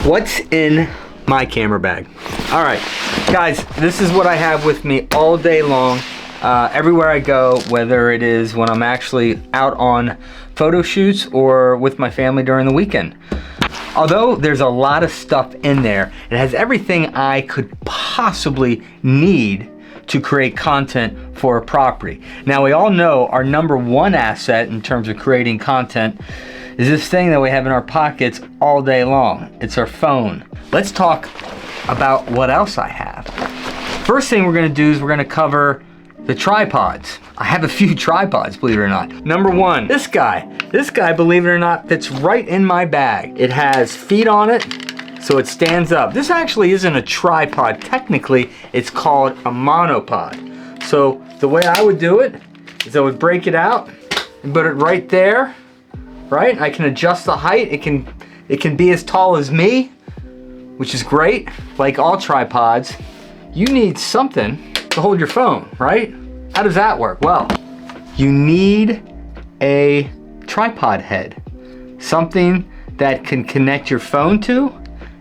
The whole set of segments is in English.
What's in my camera bag? All right, guys, this is what I have with me all day long. Everywhere I go, whether it is when I'm actually out on photo shoots or with my family during the weekend. Although there's a lot of stuff in there, it has everything I could possibly need to create content for a property. Now, we all know our number one asset in terms of creating content is this thing that we have in our pockets all day long. It's our phone. Let's talk about what else I have. First thing we're gonna do is we're gonna cover the tripods. I have a few tripods, believe it or not. Number one, this guy, believe it or not, fits right in my bag. It has feet on it, so it stands up. This actually isn't a tripod. Technically, it's called a monopod. So the way I would do it is I would break it out and put it right there, right? I can adjust the height. It can be as tall as me, which is great. Like all tripods, you need something to hold your phone, right? How does that work? Well, you need a tripod head. Something that can connect your phone to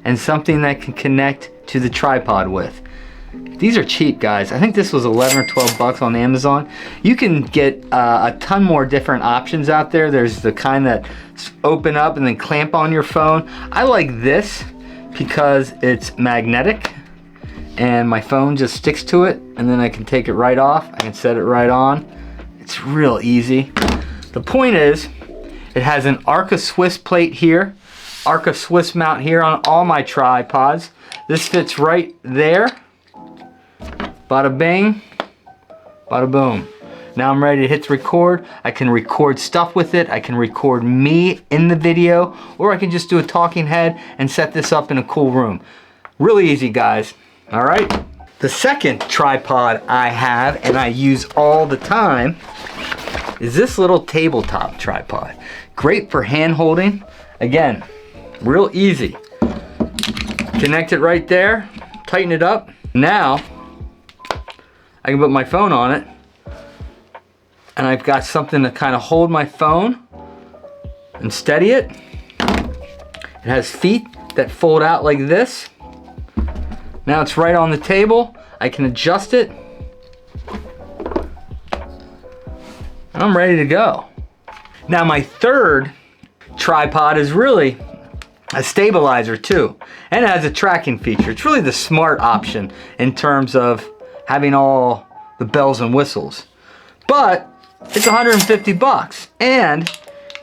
and something that can connect to the tripod with. These are cheap, guys. I think this was 11 or 12 bucks on Amazon. You can get a ton more different options out there. There's the kind that open up and then clamp on your phone. I like this because it's magnetic and my phone just sticks to it, and then I can take it right off. I can set it right on. It's real easy. The point is, it has an Arca Swiss plate here, Arca Swiss mount here on all my tripods. This fits right there. Bada bing, bada boom. Now I'm ready to hit record. I can record stuff with it. I can record me in the video, or I can just do a talking head and set this up in a cool room. Really easy, guys. All right. The second tripod I have and I use all the time is this little tabletop tripod. Great for hand holding. Again, real easy. Connect it right there, tighten it up. Now, I can put my phone on it and I've got something to kind of hold my phone and steady it. It has feet that fold out like this. Now it's right on the table. I can adjust it. And I'm ready to go. Now my third tripod is really a stabilizer too, and it has a tracking feature. It's really the smart option in terms of having all the bells and whistles. But it's 150 bucks, and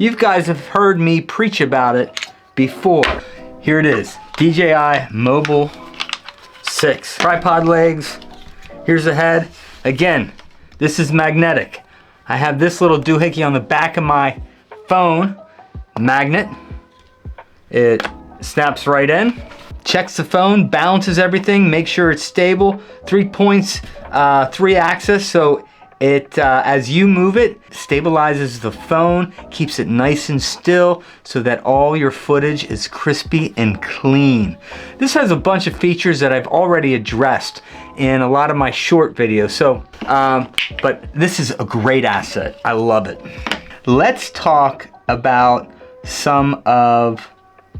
you guys have heard me preach about it before. Here it is, DJI Mobile 6. Tripod legs, here's the head. Again, this is magnetic. I have this little doohickey on the back of my phone, magnet. It snaps right in, checks the phone, balances everything, makes sure it's stable. 3 points, 3 axis, so it, as you move it, stabilizes the phone, keeps it nice and still so that all your footage is crispy and clean. This has a bunch of features that I've already addressed in a lot of my short videos, so, but this is a great asset. I love it. Let's talk about some of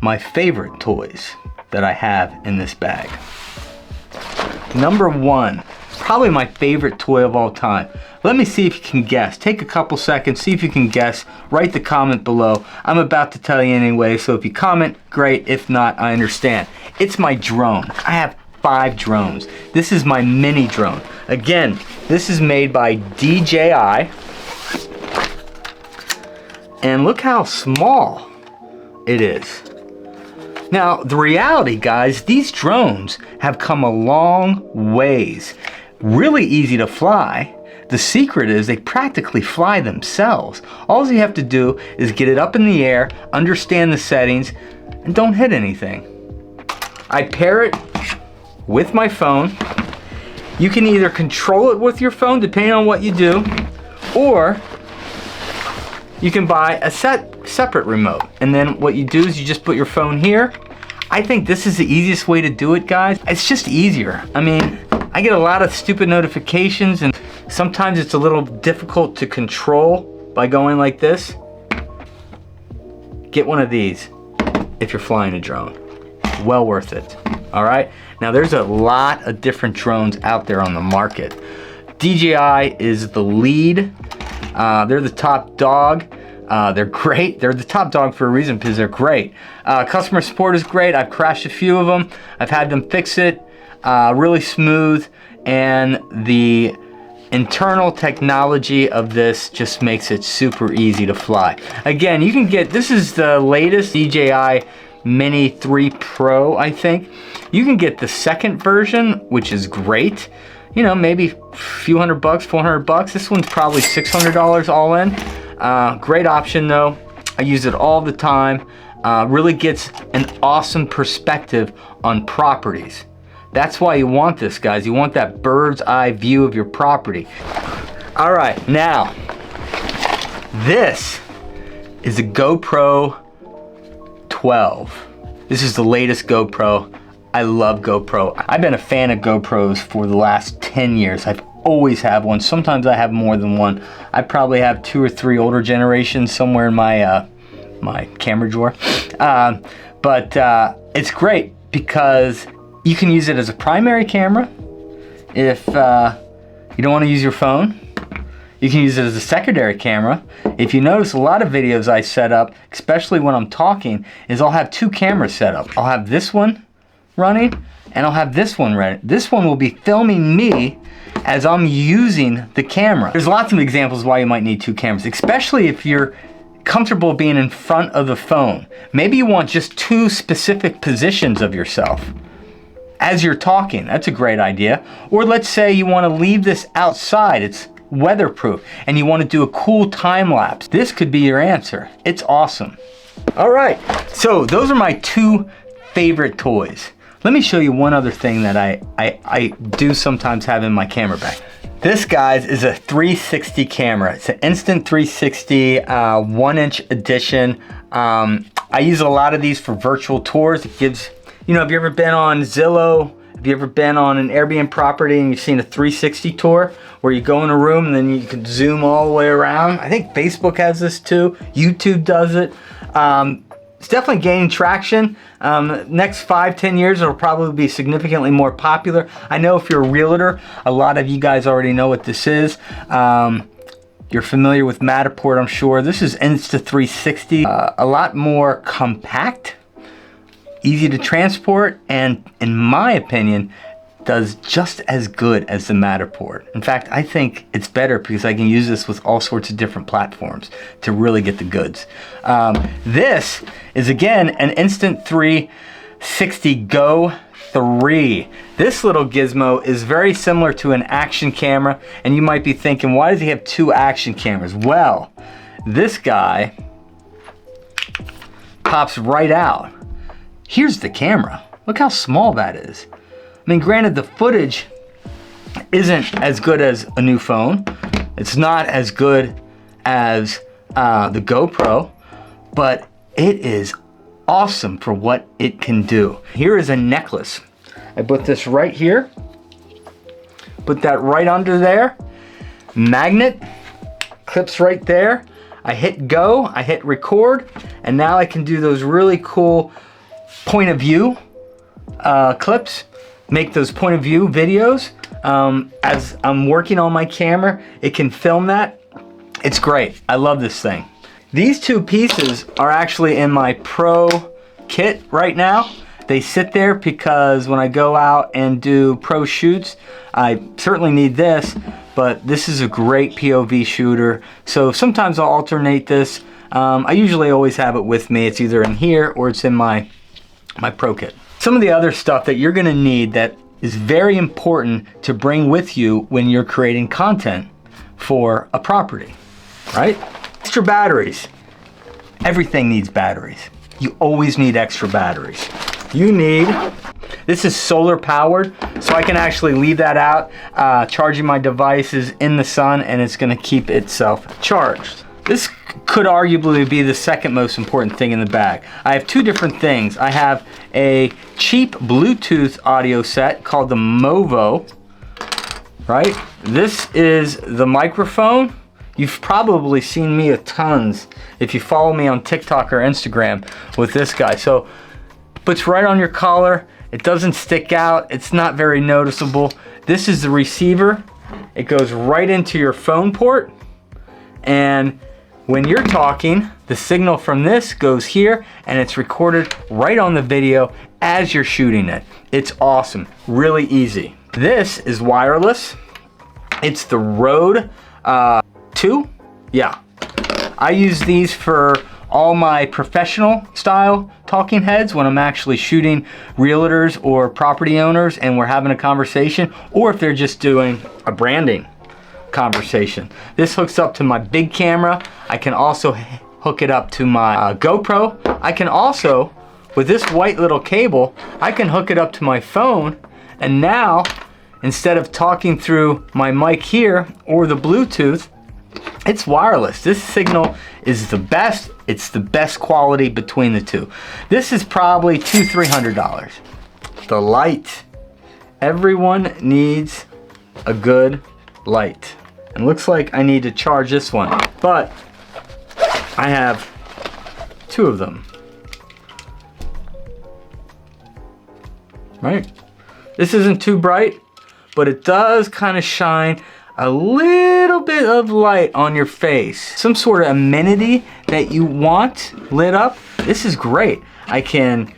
my favorite toys that I have in this bag. Number one, probably my favorite toy of all time. Let me see if you can guess. Take a couple seconds, see if you can guess. Write the comment below. I'm about to tell you anyway, so if you comment, great. If not, I understand. It's my drone. I have 5 drones. This is my mini drone. Again, this is made by DJI. And look how small it is. Now, the reality, guys, these drones have come a long ways. Really easy to fly. The secret is they practically fly themselves. All you have to do is get it up in the air, understand the settings, and don't hit anything. I pair it with my phone. You can either control it with your phone, depending on what you do, or you can buy a separate remote. And then what you do is you just put your phone here. I think this is the easiest way to do it, guys. It's just easier. I mean, I get a lot of stupid notifications and sometimes it's a little difficult to control by going like this. Get one of these if you're flying a drone. well worth it. All right, now there's a lot of different drones out there on the market. DJI is the lead. They're the top dog. They're great. They're the top dog for a reason, because they're great. Customer support is great. I've crashed a few of them. I've had them fix it. Really smooth, and the internal technology of this just makes it super easy to fly. Again, you can get, this is the latest DJI Mini 3 Pro, I think. You can get the second version, which is great. You know, maybe a few $100, $400. This one's probably $600 all in. Great option though. I use it all the time. Really gets an awesome perspective on properties. That's why you want this, guys. You want that bird's eye view of your property. All right, now, this is a GoPro 12. This is the latest GoPro. I love GoPro. I've been a fan of GoPros for the last 10 years. I've always have one. Sometimes I have more than one. I probably have 2 or 3 older generations somewhere in my my camera drawer. But it's great because you can use it as a primary camera. If you don't want to use your phone, you can use it as a secondary camera. If you notice, a lot of videos I set up, especially when I'm talking, is I'll have 2 cameras set up. I'll have this one running, and I'll have this one running. This one will be filming me as I'm using the camera. There's lots of examples why you might need 2 cameras, especially if you're comfortable being in front of the phone. Maybe you want just 2 specific positions of yourself as you're talking. That's a great idea. Or let's say you want to leave this outside. It's weatherproof and you want to do a cool time lapse. This could be your answer. It's awesome. All right, so those are my 2 favorite toys. Let me show you one other thing that I do sometimes have in my camera bag. This, guys, is a 360 camera. It's an Instant 360 1-inch edition. I use a lot of these for virtual tours. It gives, you know, have you ever been on Zillow? Have you ever been on an Airbnb property and you've seen a 360 tour where you go in a room and then you can zoom all the way around? I think Facebook has this too. YouTube does it. It's definitely gaining traction. Next 5-10 years, it'll probably be significantly more popular. I know if you're a realtor, a lot of you guys already know what this is. You're familiar with Matterport, I'm sure. This is Insta360, a lot more compact, easy to transport, and in my opinion, does just as good as the Matterport. In fact, I think it's better because I can use this with all sorts of different platforms to really get the goods. This is, again, an Insta360 Go 3. This little gizmo is very similar to an action camera, and you might be thinking, why does he have 2 action cameras? Well, this guy pops right out. Here's the camera. Look how small that is. I mean, granted, the footage isn't as good as a new phone. It's not as good as the GoPro, but it is awesome for what it can do. Here is a necklace. I put this right here. Put that right under there. Magnet, clips right there. I hit go, I hit record, and now I can do those really cool point of view clips. Make those point of view videos. As I'm working on my camera, it can film that. It's great. I love this thing. These 2 pieces are actually in my Pro kit right now. They sit there because when I go out and do pro shoots, I certainly need this, but this is a great POV shooter. So sometimes I'll alternate this. I usually always have it with me. It's either in here or it's in my Pro kit. Some of the other stuff that you're gonna need that is very important to bring with you when you're creating content for a property, right? Extra batteries. Everything needs batteries. You always need extra batteries. You need, this is solar powered, so I can actually leave that out, charging my devices in the sun, and it's gonna keep itself charged. This could arguably be the second most important thing in the bag. I have 2 different things. I have a cheap Bluetooth audio set called the Movo, right? This is the microphone. You've probably seen me a tons if you follow me on TikTok or Instagram with this guy. So puts right on your collar. It doesn't stick out. It's not very noticeable. This is the receiver. It goes right into your phone port. And when you're talking, the signal from this goes here and it's recorded right on the video as you're shooting it. It's awesome, really easy. This is wireless. It's the Rode 2. Yeah, I use these for all my professional style talking heads when I'm actually shooting realtors or property owners and we're having a conversation, or if they're just doing a branding conversation. This hooks up to my big camera. I can also hook it up to my GoPro. I can also, with this white little cable, I can hook it up to my phone, and now instead of talking through my mic here or the Bluetooth, it's wireless. This signal is the best. It's the best quality between the two. This is probably $200-300. The light. Everyone needs a good light. And looks like I need to charge this one, but I have 2 of them. Right? This isn't too bright, but it does kind of shine a little bit of light on your face. Some sort of amenity that you want lit up. This is great. I can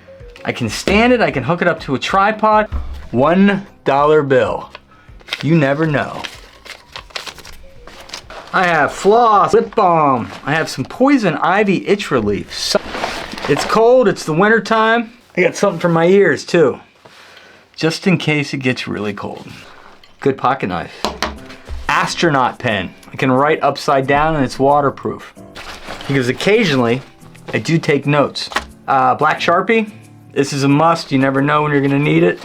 stand it, I can hook it up to a tripod. $1 bill. You never know. I have floss, lip balm. I have some poison ivy itch relief. It's cold, it's the winter time. I got something for my ears too, just in case it gets really cold. Good pocket knife. Astronaut pen. I can write upside down and it's waterproof. Because occasionally, I do take notes. Black Sharpie. This is a must. You never know when you're gonna need it.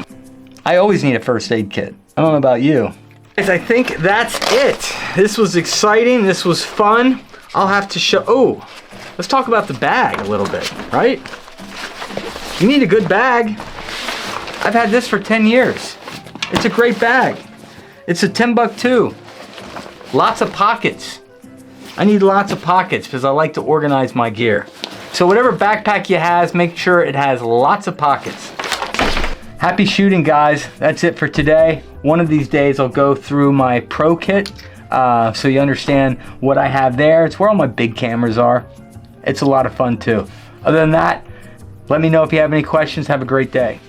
I always need a first aid kit. I don't know about you. Guys, I think that's it. This was exciting. This was fun. I'll have to show, oh, let's talk about the bag a little bit, right? You need a good bag. I've had this for 10 years. It's a great bag. It's a Timbuk2. Lots of pockets. I need lots of pockets because I like to organize my gear. So whatever backpack you have, make sure it has lots of pockets. Happy shooting, guys. That's it for today. One of these days I'll go through my pro kit so you understand what I have there. It's where all my big cameras are. It's a lot of fun too. Other than that, let me know if you have any questions. Have a great day.